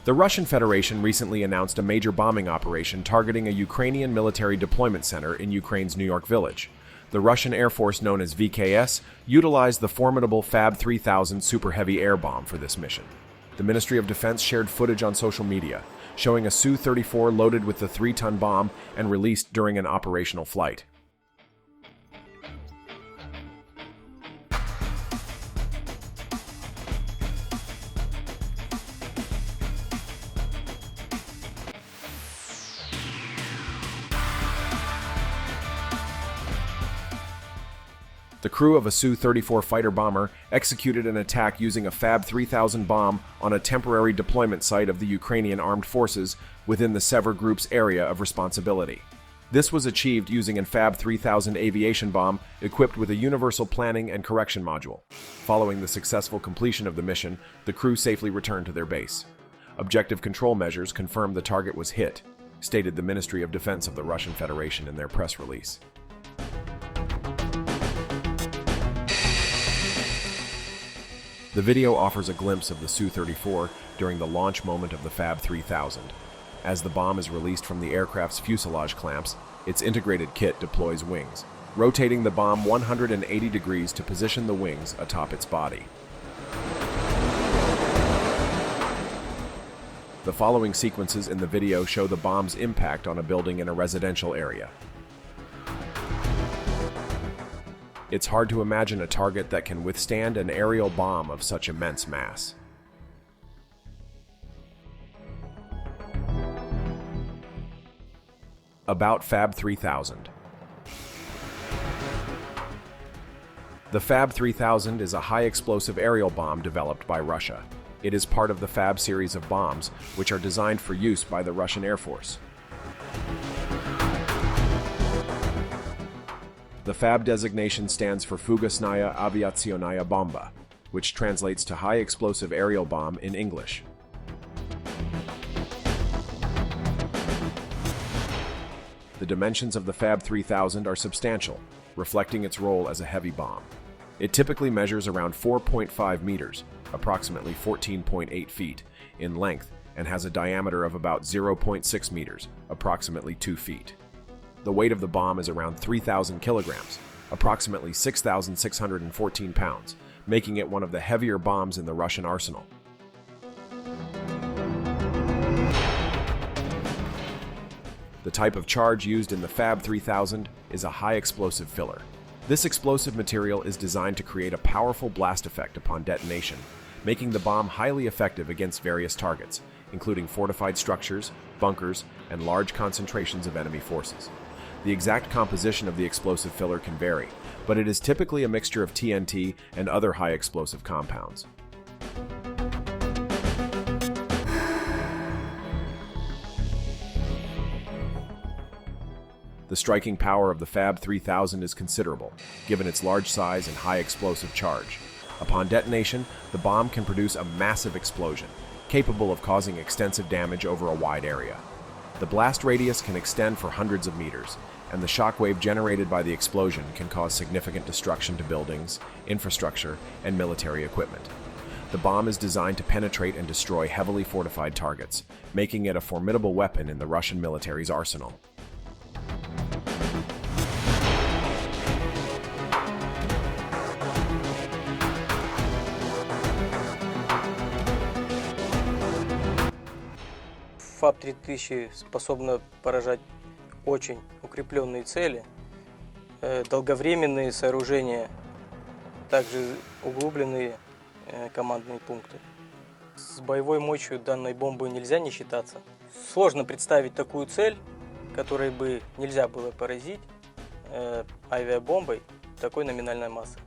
The Russian Federation recently announced a major bombing operation targeting a Ukrainian military deployment center in Ukraine's New York Village. The Russian Air Force, known as VKS, utilized the formidable FAB-3000 super heavy air bomb for this mission. The Ministry of Defense shared footage on social media, showing a Su-34 loaded with the 3-ton bomb and released during an operational flight. The crew of a Su-34 fighter bomber executed an attack using a FAB-3000 bomb on a temporary deployment site of the Ukrainian armed forces within the Sever Group's area of responsibility. This was achieved using a FAB-3000 aviation bomb equipped with a universal planning and correction module. Following the successful completion of the mission, the crew safely returned to their base. Objective control measures confirmed the target was hit, stated the Ministry of Defense of the Russian Federation in their press release. The video offers a glimpse of the Su-34 during the launch moment of the FAB-3000. As the bomb is released from the aircraft's fuselage clamps, its integrated kit deploys wings, rotating the bomb 180 degrees to position the wings atop its body. The following sequences in the video show the bomb's impact on a building in a residential area. It's hard to imagine a target that can withstand an aerial bomb of such immense mass. About FAB-3000. The FAB-3000 is a high-explosive aerial bomb developed by Russia. It is part of the FAB series of bombs, which are designed for use by the Russian Air Force. The FAB designation stands for Fugasnaya Aviaционная Bomba, which translates to High Explosive Aerial Bomb in English. The dimensions of the FAB-3000 are substantial, reflecting its role as a heavy bomb. It typically measures around 4.5 meters, approximately 14.8 feet, in length and has a diameter of about 0.6 meters, approximately 2 feet. The weight of the bomb is around 3,000 kilograms, approximately 6,614 pounds, making it one of the heavier bombs in the Russian arsenal. The type of charge used in the FAB-3000 is a high-explosive filler. This explosive material is designed to create a powerful blast effect upon detonation, making the bomb highly effective against various targets, including fortified structures, bunkers, and large concentrations of enemy forces. The exact composition of the explosive filler can vary, but it is typically a mixture of TNT and other high-explosive compounds. The striking power of the FAB-3000 is considerable, given its large size and high explosive charge. Upon detonation, the bomb can produce a massive explosion, capable of causing extensive damage over a wide area. The blast radius can extend for hundreds of meters, and the shockwave generated by the explosion can cause significant destruction to buildings, infrastructure, and military equipment. The bomb is designed to penetrate and destroy heavily fortified targets, making it a formidable weapon in the Russian military's arsenal. FAB-3000 способна поражать очень укрепленные цели, долговременные сооружения, также углубленные командные пункты. С боевой мощью данной бомбы нельзя не считаться. Сложно представить такую цель, которой бы нельзя было поразить авиабомбой такой номинальной массы.